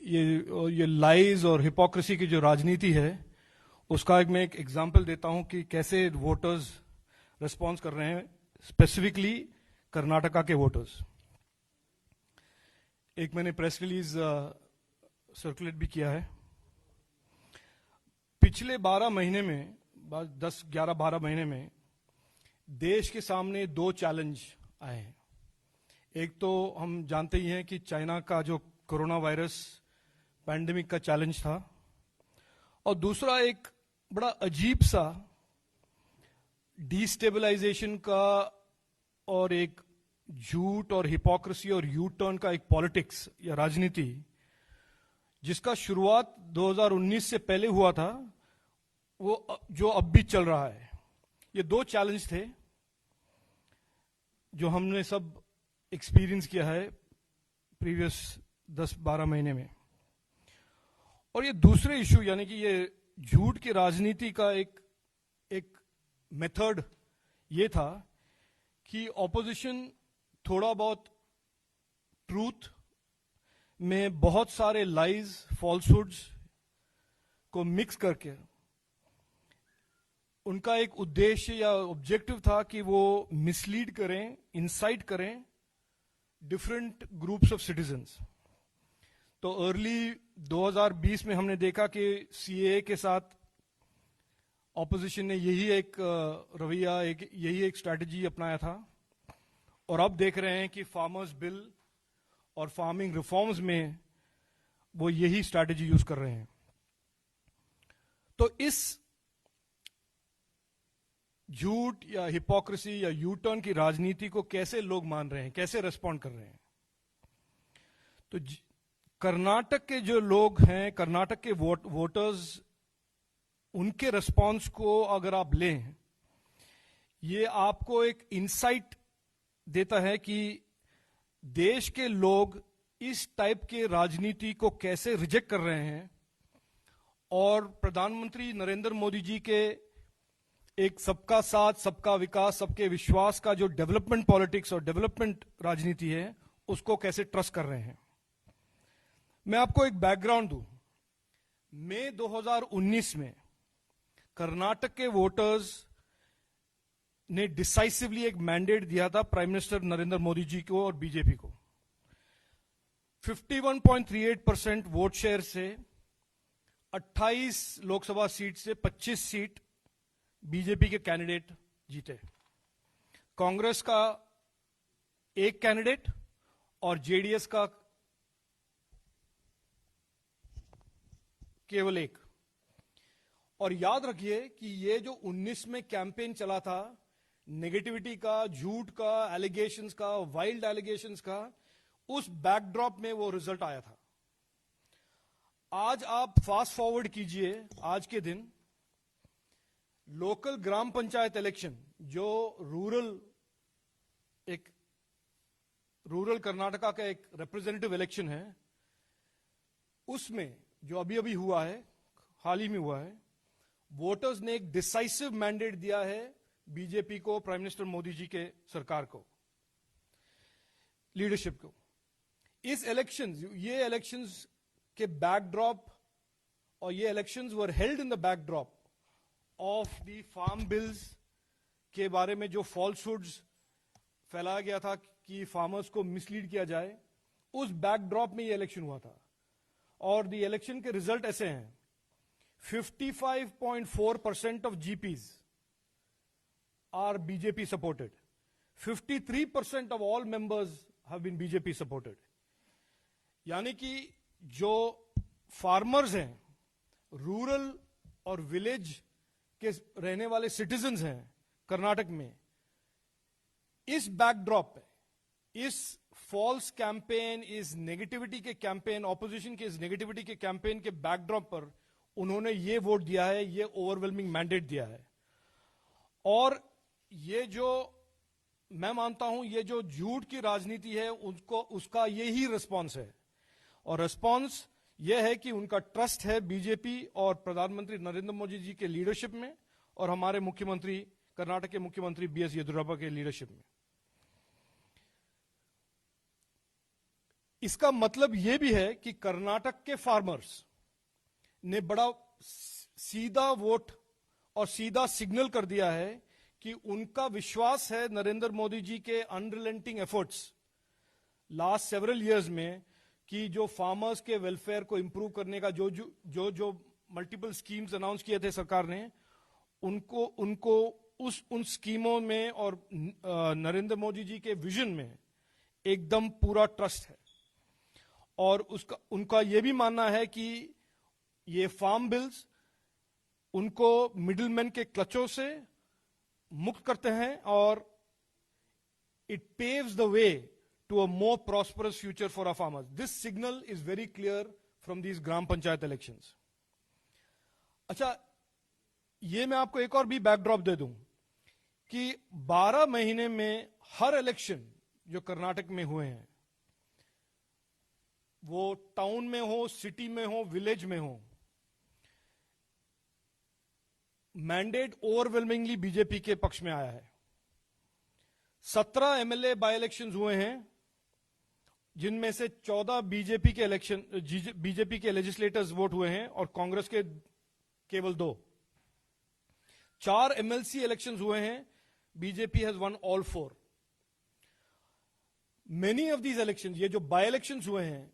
ये लाइज और हिपोक्रेसी की जो राजनीति है उसका मैं एक एग्जांपल देता हूं कि कैसे वोटर्स रिस्पॉन्स कर रहे हैं, स्पेसिफिकली कर्नाटका के वोटर्स। एक मैंने प्रेस रिलीज सर्कुलेट भी किया है। पिछले 12 महीने में, 10, 11, 12 महीने में देश के सामने 2 चैलेंज आए हैं। एक तो हम जानते ही हैं कि चाइना का जो कोरोना वायरस पैंडेमिक का चैलेंज था, और दूसरा एक बड़ा अजीब सा डिस्टेबलाइजेशन का और एक झूठ और हिपोक्रेसी और यू टर्न का एक पॉलिटिक्स या राजनीति जिसका शुरुआत 2019 से पहले हुआ था, वो जो अब भी चल रहा है। ये 2 चैलेंज थे जो हमने सब एक्सपीरियंस किया है प्रीवियस 10-12 महीने में। और ये दूसरे इशू यानी कि ये झूठ की राजनीति का एक मेथड ये था कि ऑपोजिशन थोड़ा बहुत ट्रूथ में बहुत सारे लाइज, फॉल्सहुड्स को मिक्स करके उनका एक उद्देश्य या ऑब्जेक्टिव था कि वो मिसलीड करें, इंसाइट करें डिफरेंट ग्रुप्स ऑफ सिटीजन्स। तो अर्ली 2020 में हमने देखा कि सीएए के साथ ऑपोजिशन ने यही एक रवैया, यही एक स्ट्रैटेजी अपनाया था, और अब देख रहे हैं कि फार्मर्स बिल और फार्मिंग रिफॉर्म्स में वो यही स्ट्रैटेजी यूज कर रहे हैं। तो इस झूठ या हिपोक्रेसी या यू टर्न की राजनीति को कैसे लोग मान रहे हैं, कैसे रेस्पॉन्ड कर रहे हैं? तो कर्नाटक के जो लोग हैं, कर्नाटक के वोटर्स, उनके रेस्पॉन्स को अगर आप लें, ये आपको एक इंसाइट देता है कि देश के लोग इस टाइप के राजनीति को कैसे रिजेक्ट कर रहे हैं, और प्रधानमंत्री नरेंद्र मोदी जी के एक सबका साथ, सबका विकास, सबके विश्वास का जो डेवलपमेंट पॉलिटिक्स और डेवलपमेंट राजनीति है, उसको कैसे ट्रस्ट कर रहे हैं। मैं आपको एक बैकग्राउंड दूं। मई 2019 में कर्नाटक के वोटर्स ने डिसाइसिवली एक मैंडेट दिया था प्राइम मिनिस्टर नरेंद्र मोदी जी को और बीजेपी को। 51.38% वोट शेयर से 28 लोकसभा सीट से 25 सीट बीजेपी के कैंडिडेट जीते। कांग्रेस का एक कैंडिडेट और जेडीएस का केवल एक। और याद रखिए कि ये जो 19 में कैंपेन चला था नेगेटिविटी का, झूठ का, एलिगेशंस का, वाइल्ड एलिगेशंस का, उस बैकड्रॉप में वो रिजल्ट आया था। आज आप फास्ट फॉरवर्ड कीजिए आज के दिन, लोकल ग्राम पंचायत इलेक्शन जो रूरल कर्नाटका का एक रिप्रेजेंटेटिव इलेक्शन है, उसमें जो अभी अभी हुआ है, हाल ही में हुआ है, वोटर्स ने एक डिसाइसिव मैंडेट दिया है बीजेपी को, प्राइम मिनिस्टर मोदी जी के सरकार को, लीडरशिप को। ये इलेक्शंस के बैकड्रॉप, और ये elections were held in the backdrop of the farm bills के बारे में जो फॉल्सहुड्स फैलाया गया था कि फार्मर्स को मिसलीड किया जाए, उस बैकड्रॉप में ये इलेक्शन हुआ था। और द इलेक्शन के रिजल्ट ऐसे हैं: 55.4% of GPs are BJP supported, 53% of all members have been BJP supported. यानी कि जो फार्मर्स हैं, रूरल और विलेज के रहने वाले सिटीजन्स हैं कर्नाटक में, इस बैकड्रॉप पे, इस फॉल्स कैंपेन, इस नेगेटिविटी के कैंपेन, ऑपोजिशन के इस नेगेटिविटी के कैंपेन के बैकड्रॉप पर उन्होंने ये वोट दिया है, ये ओवरवेलमिंग मैंडेट दिया है। और ये जो मैं मानता हूं, ये जो झूठ की राजनीति है, उसका यही रिस्पॉन्स है। और रिस्पॉन्स यह है कि उनका ट्रस्ट है बीजेपी और प्रधानमंत्री नरेंद्र मोदी जी के लीडरशिप में, और हमारे मुख्यमंत्री, कर्नाटक के मुख्यमंत्री बीएस येदियुरप्पा के लीडरशिप में। इसका मतलब यह भी है कि कर्नाटक के फार्मर्स ने बड़ा सीधा वोट और सीधा सिग्नल कर दिया है कि उनका विश्वास है नरेंद्र मोदी जी के unrelenting efforts last several years में कि जो फार्मर्स के वेलफेयर को इंप्रूव करने का जो मल्टीपल स्कीम्स अनाउंस किए थे सरकार ने, उनको उनको उन स्कीमों में और नरेंद्र मोदी जी के विजन में एकदम पूरा ट्रस्ट है। और उनका यह भी मानना है कि ये फार्म बिल्स उनको मिडिलमैन के क्लचों से मुक्त करते हैं और it paves the way to a more prosperous future for our farmers. This signal is very clear from these gram panchayat elections. अच्छा, ये मैं आपको एक और भी बैकड्रॉप दे दूं कि 12 महीने में हर इलेक्शन जो कर्नाटक में हुए हैं, वो टाउन में हो, सिटी में हो, विलेज में हो, मैंडेट ओवरवेलमिंगली बीजेपी के पक्ष में आया है। 17 एमएलए बाय इलेक्शंस हुए हैं, जिनमें से 14 बीजेपी के लेजिस्लेटर्स वोट हुए हैं और कांग्रेस के केवल 2। 4 एमएलसी इलेक्शंस हुए हैं, BJP has one all 4। Many of these elections, ये जो बाय इलेक्शंस हुए हैं,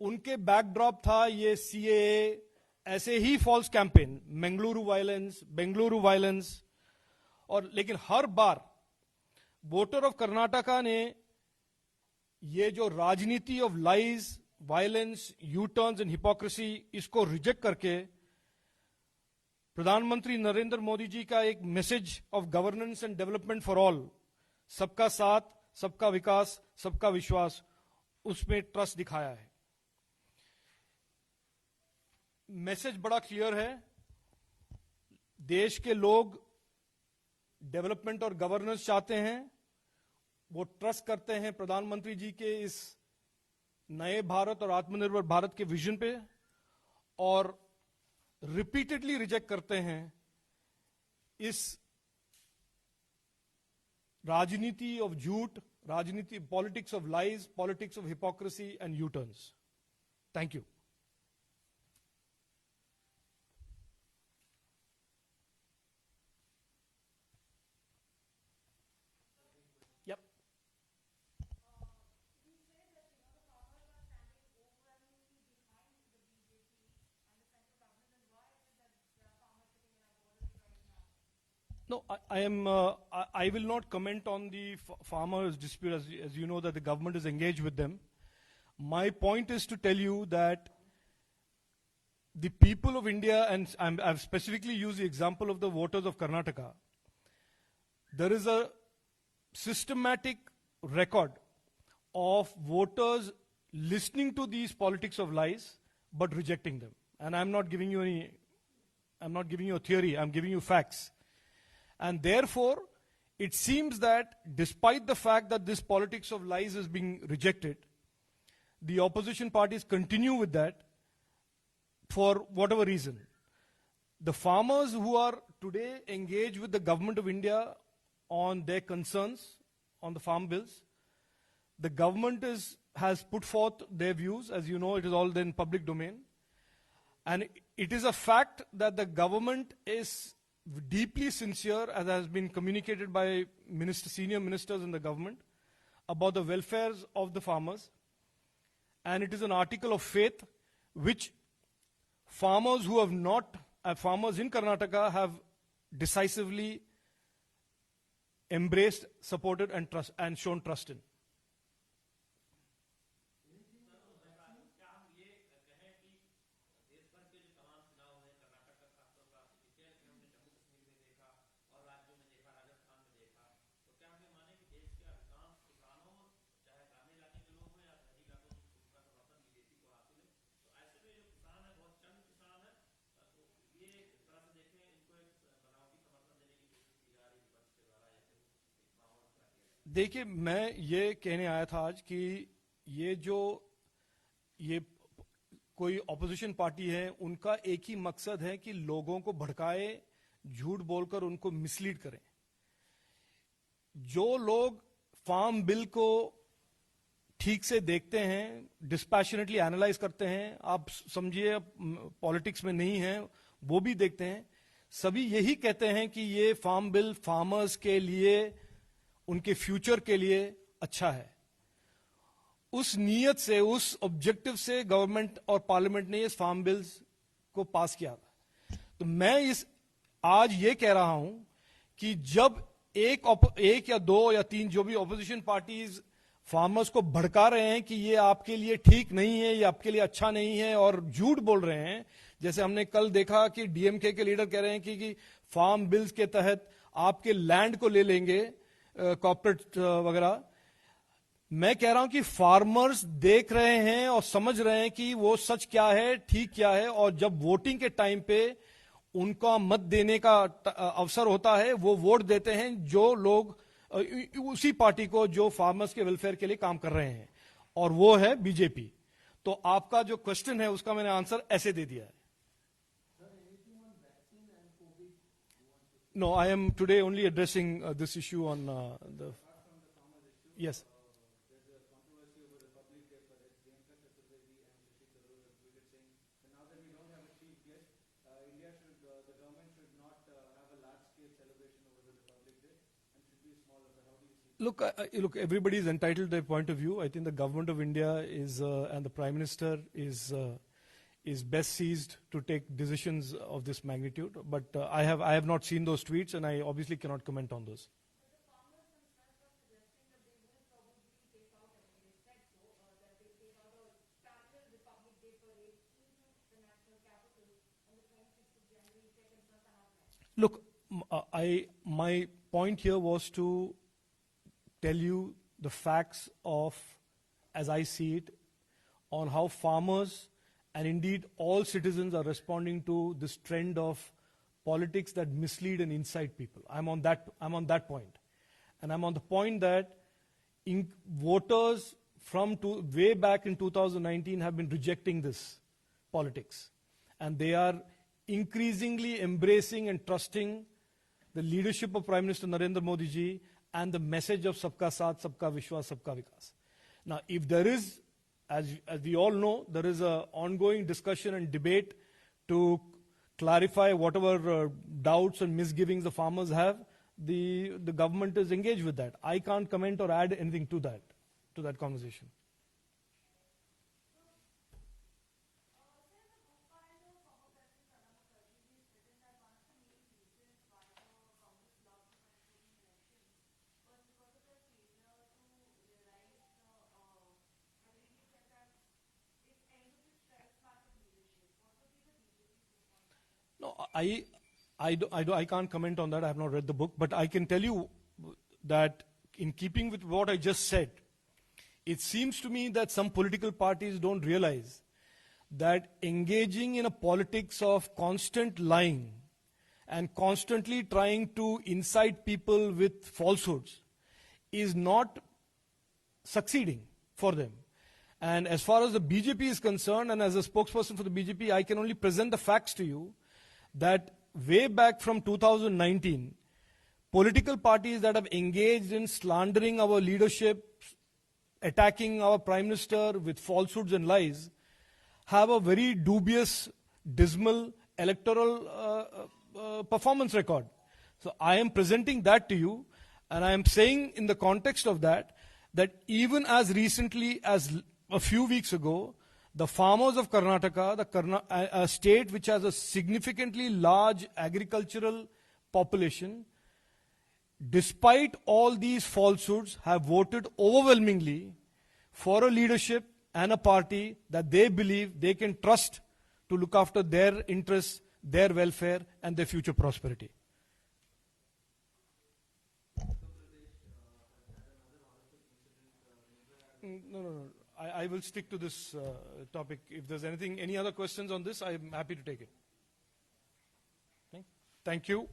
उनके बैकड्रॉप था ये सीएए, ऐसे ही फॉल्स कैंपेन, बेंगलुरु वायलेंस। और लेकिन हर बार वोटर ऑफ कर्नाटका ने ये जो राजनीति of lies, violence, you turns and hypocrisy, इसको रिजेक्ट करके प्रधानमंत्री नरेंद्र मोदी जी का एक message of governance and development for all, सबका साथ, सबका विकास, सबका विश्वास, उसमें ट्रस्ट दिखाया है। मैसेज बड़ा क्लियर है, देश के लोग डेवलपमेंट और गवर्नेंस चाहते हैं, वो ट्रस्ट करते हैं प्रधानमंत्री जी के इस नए भारत और आत्मनिर्भर भारत के विजन पे, और रिपीटेडली रिजेक्ट करते हैं इस राजनीति ऑफ झूठ, राजनीति, politics of lies, politics of hypocrisy and you turns. Thank you. No, I will not comment on the farmers' dispute, as you know that the government is engaged with them. My point is to tell you that the people of India, and I've specifically used the example of the voters of Karnataka, there is a systematic record of voters listening to these politics of lies but rejecting them. And I'm not giving you a theory, I'm giving you facts. And therefore, it seems that despite the fact that this politics of lies is being rejected, the opposition parties continue with that for whatever reason. The farmers who are today engaged with the government of India on their concerns on the farm bills, the government has put forth their views. As you know, it is all in public domain. And it is a fact that the government is deeply sincere, as has been communicated by senior ministers in the government, about the welfares of the farmers. And it is an article of faith which farmers who have not, farmers in Karnataka have decisively embraced, supported and shown trust in. देखिए, मैं ये कहने आया था आज कि ये कोई ऑपोजिशन पार्टी है, उनका एक ही मकसद है कि लोगों को भड़काए, झूठ बोलकर उनको मिसलीड करें। जो लोग फार्म बिल को ठीक से देखते हैं, डिस्पैशनेटली एनालाइज करते हैं, आप समझिए पॉलिटिक्स में नहीं है, वो भी देखते हैं, सभी यही कहते हैं कि ये फार्म बिल फार्मर्स के लिए, उनके फ्यूचर के लिए अच्छा है। उस नीयत से, उस ऑब्जेक्टिव से गवर्नमेंट और पार्लियामेंट ने इस फार्म बिल्स को पास किया था। तो मैं आज ये कह रहा हूं कि जब एक या दो या तीन जो भी ऑपोजिशन पार्टीज फार्मर्स को भड़का रहे हैं कि ये आपके लिए ठीक नहीं है, ये आपके लिए अच्छा नहीं है, और झूठ बोल रहे हैं, जैसे हमने कल देखा कि डीएमके के लीडर कह रहे हैं कि फार्म बिल्स के तहत आपके लैंड को ले लेंगे कॉर्पोरेट वगैरह। मैं कह रहा हूं कि फार्मर्स देख रहे हैं और समझ रहे हैं कि वो सच क्या है, ठीक क्या है, और जब वोटिंग के टाइम पे उनका मत देने का अवसर होता है, वो वोट देते हैं जो लोग, उसी पार्टी को जो फार्मर्स के वेलफेयर के लिए काम कर रहे हैं, और वो है बीजेपी। तो आपका जो क्वेश्चन है उसका मैंने आंसर ऐसे दे दिया है। No, I am today only addressing this issue on the yes. Look, everybody is entitled to their point of view. I think the government of India is, and the Prime Minister is best seized to take decisions of this magnitude. But I have not seen those tweets, and I obviously cannot comment on those. Look, my point here was to tell you the facts of, as I see it, on how farmers and indeed all citizens are responding to this trend of politics that mislead and incite people. I'm on that point. And I'm on the point that voters from way back in 2019 have been rejecting this politics. And they are increasingly embracing and trusting the leadership of Prime Minister Narendra Modi ji and the message of Sabka Saath, Sabka Vishwas, Sabka Vikas. Now, if there is, as we all know, there is an ongoing discussion and debate to clarify whatever doubts and misgivings the farmers have, the government is engaged with that. I can't comment or add anything to that conversation. No, I can't comment on that. I have not read the book, but I can tell you that in keeping with what I just said, it seems to me that some political parties don't realize that engaging in a politics of constant lying and constantly trying to incite people with falsehoods is not succeeding for them. And as far as the BJP is concerned, and as a spokesperson for the BJP, I can only present the facts to you that way back from 2019, political parties that have engaged in slandering our leadership, attacking our Prime Minister with falsehoods and lies, have a very dubious, dismal electoral performance record. So I am presenting that to you, and I am saying in the context of that even as recently as a few weeks ago, the farmers of Karnataka, a state which has a significantly large agricultural population, despite all these falsehoods, have voted overwhelmingly for a leadership and a party that they believe they can trust to look after their interests, their welfare, and their future prosperity. No. I will stick to this topic. If there's any other questions on this, I'm happy to take it. Okay? Thank you.